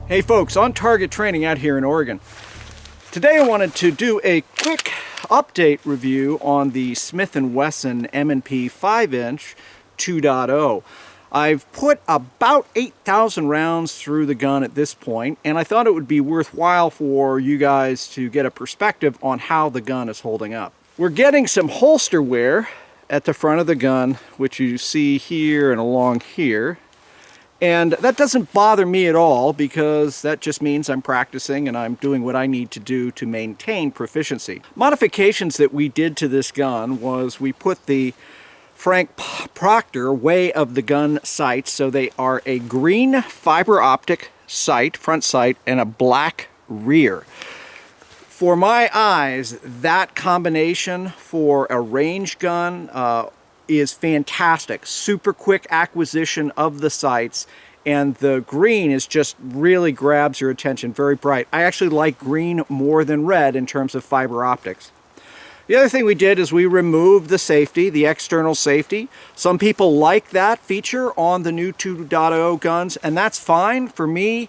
Hey folks, on target training out here in Oregon. Today I wanted to do a quick update review on the Smith & Wesson M&P 5-inch 2.0. I've put about 8,000 rounds through the gun at this point, and I thought it would be worthwhile for you guys to get a perspective on how the gun is holding up. We're getting some holster wear at the front of the gun, which you see here and along here. And that doesn't bother me at all because that just means I'm practicing and I'm doing what I need to do to maintain proficiency. Modifications that we did to this gun was we put the Frank Proctor way of the gun sights, so they are a green fiber optic sight, front sight, and a black rear. For my eyes, that combination for a range gun is fantastic. Super quick acquisition of the sights, and the green is just really grabs your attention, very bright. I actually like green more than red in terms of fiber optics. The other thing we did is we removed the safety, the external safety. Some people like that feature on the new 2.0 guns, and that's fine. For me,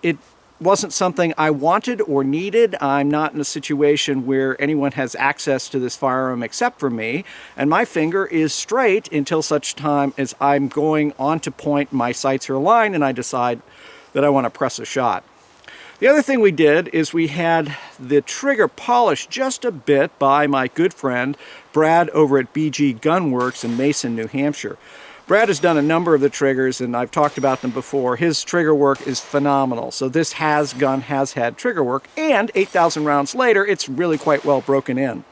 it wasn't something I wanted or needed. I'm not in a situation where anyone has access to this firearm except for me, and my finger is straight until such time as I'm going on to point, my sights are aligned, and I decide that I want to press a shot. The other thing we did is we had the trigger polished just a bit by my good friend Brad over at BG Gunworks in Mason, New Hampshire. Brad has done a number of the triggers, and I've talked about them before. His trigger work is phenomenal. So this gun has had trigger work, and 8,000 rounds later, it's really quite well broken in.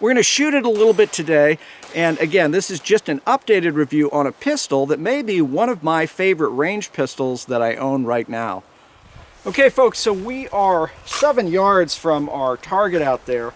We're going to shoot it a little bit today, and again, this is just an updated review on a pistol that may be one of my favorite range pistols that I own right now. Okay, folks, so we are 7 yards from our target out there.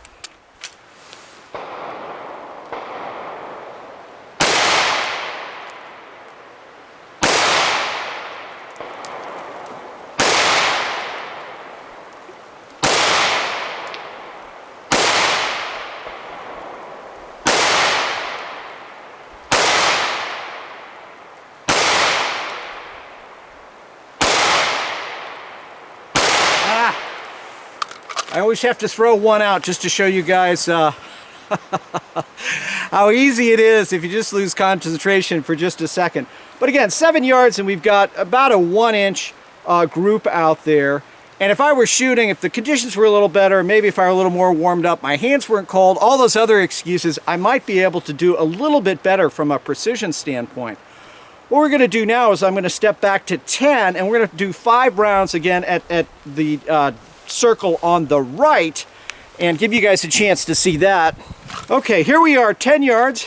I always have to throw one out just to show you guys how easy it is if you just lose concentration for just a second. But again, 7 yards, and we've got about a 1-inch group out there. And if I were shooting, if the conditions were a little better, maybe if I were a little more warmed up, my hands weren't cold, all those other excuses, I might be able to do a little bit better from a precision standpoint. What we're going to do now is I'm going to step back to 10, and we're going to do 5 rounds again at the circle on the right and give you guys a chance to see that. Okay, here we are, 10 yards.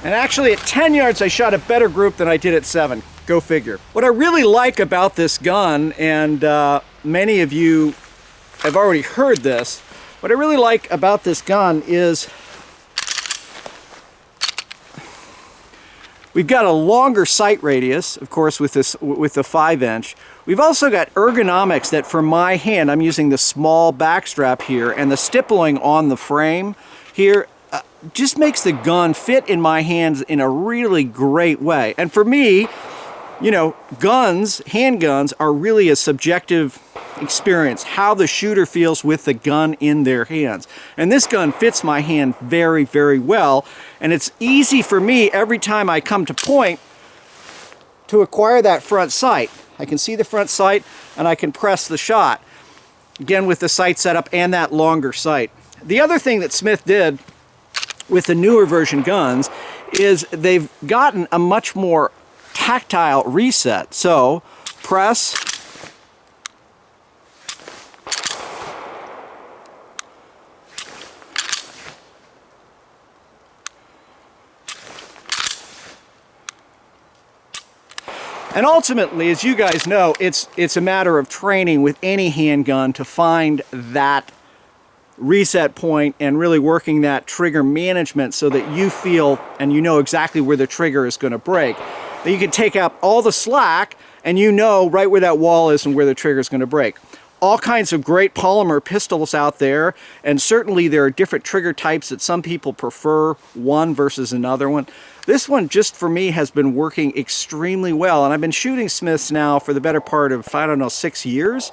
And actually at 10 yards I shot a better group than I did at 7. Go figure. What I really like about this gun, and many of you have already heard this, what I really like about this gun is we've got a longer sight radius, of course, with the 5-inch. We've also got ergonomics that for my hand, I'm using the small backstrap here, and the stippling on the frame here just makes the gun fit in my hands in a really great way. And for me, you know, handguns are really a subjective experience, how the shooter feels with the gun in their hands. And this gun fits my hand very, very well. And it's easy for me every time I come to point to acquire that front sight. I can see the front sight and I can press the shot. Again, with the sight setup and that longer sight. The other thing that Smith did with the newer version guns is they've gotten a much more tactile reset. So press, and ultimately, as you guys know, it's a matter of training with any handgun to find that reset point and really working that trigger management so that you feel and you know exactly where the trigger is going to break. That you can take out all the slack and you know right where that wall is and where the trigger is going to break. All kinds of great polymer pistols out there, and certainly there are different trigger types that some people prefer one versus another one. This one, just for me, has been working extremely well, and I've been shooting Smiths now for the better part of, I don't know, 6 years.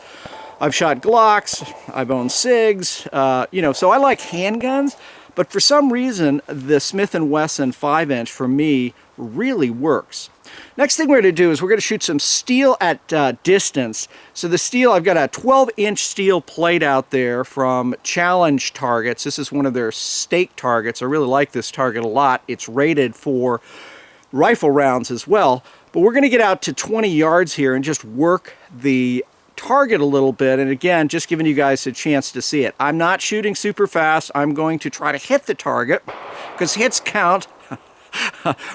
I've shot Glocks, I've owned SIGs, you know, so I like handguns, but for some reason, the Smith & Wesson 5-inch for me really works. Next thing we're going to do is we're going to shoot some steel at distance. So the steel, I've got a 12-inch steel plate out there from Challenge Targets. This is one of their stake targets. I really like this target a lot. It's rated for rifle rounds as well. But we're going to get out to 20 yards here and just work the target a little bit, and again, just giving you guys a chance to see it. I'm not shooting super fast. I'm going to try to hit the target because hits count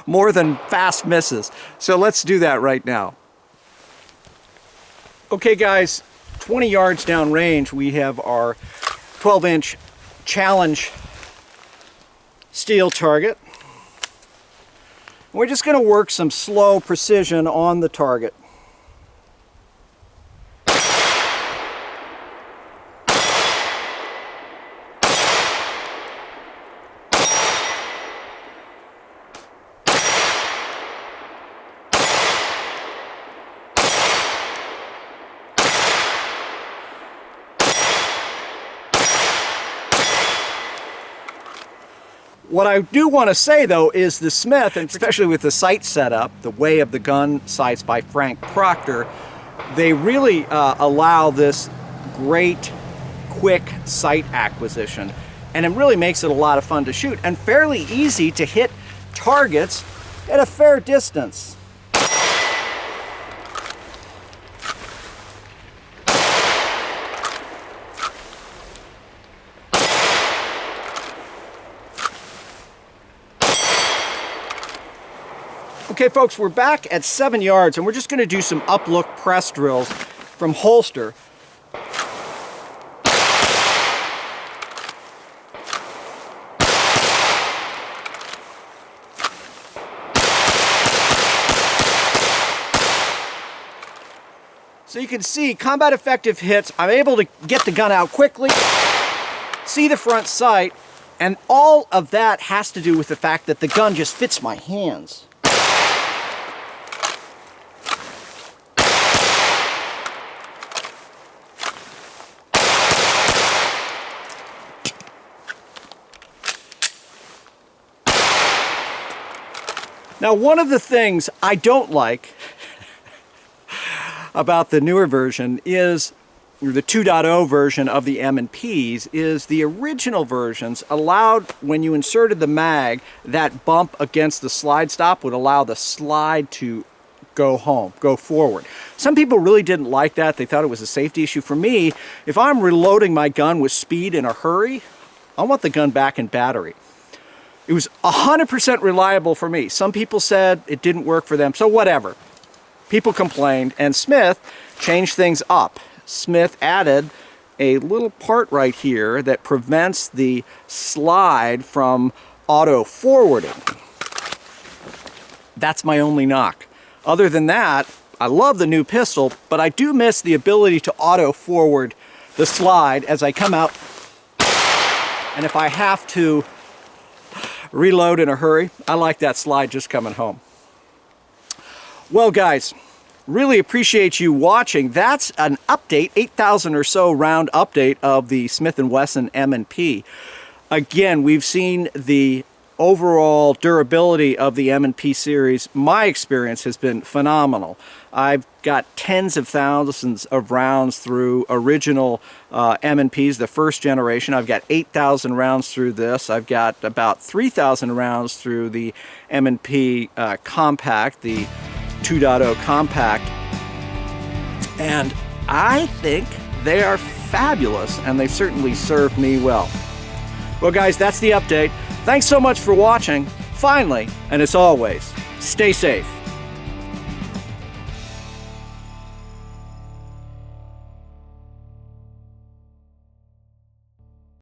more than fast misses. So let's do that right now. Okay guys, 20 yards down range, we have our 12-inch Challenge steel target. We're just going to work some slow precision on the target. What I do want to say though is the Smith, and especially with the sight setup, the Way of the Gun sights by Frank Proctor, they really allow this great quick sight acquisition, and it really makes it a lot of fun to shoot and fairly easy to hit targets at a fair distance. Okay folks, we're back at 7 yards and we're just going to do some up-look press drills from holster. So you can see combat effective hits. I'm able to get the gun out quickly, see the front sight, and all of that has to do with the fact that the gun just fits my hands. Now, one of the things I don't like about the newer version is, or the 2.0 version of the M&Ps, is the original versions allowed, when you inserted the mag, that bump against the slide stop would allow the slide to go forward. Some people really didn't like that. They thought it was a safety issue. For me, if I'm reloading my gun with speed in a hurry, I want the gun back in battery. It was 100% reliable for me. Some people said it didn't work for them, so whatever. People complained, and Smith changed things up. Smith added a little part right here that prevents the slide from auto-forwarding. That's my only knock. Other than that, I love the new pistol, but I do miss the ability to auto-forward the slide as I come out. And if I have to reload in a hurry, I like that slide just coming home. Well guys, really appreciate you watching. That's an update, 8,000 or so round update of the Smith & Wesson M&P. Again, we've seen the overall durability of the M&P series. My experience has been phenomenal. I've got tens of thousands of rounds through original M&Ps, the first generation. I've got 8,000 rounds through this. I've got about 3,000 rounds through the M&P Compact, the 2.0 Compact. And I think they are fabulous, and they certainly served me well. Well guys, that's the update. Thanks so much for watching. Finally, and as always, stay safe.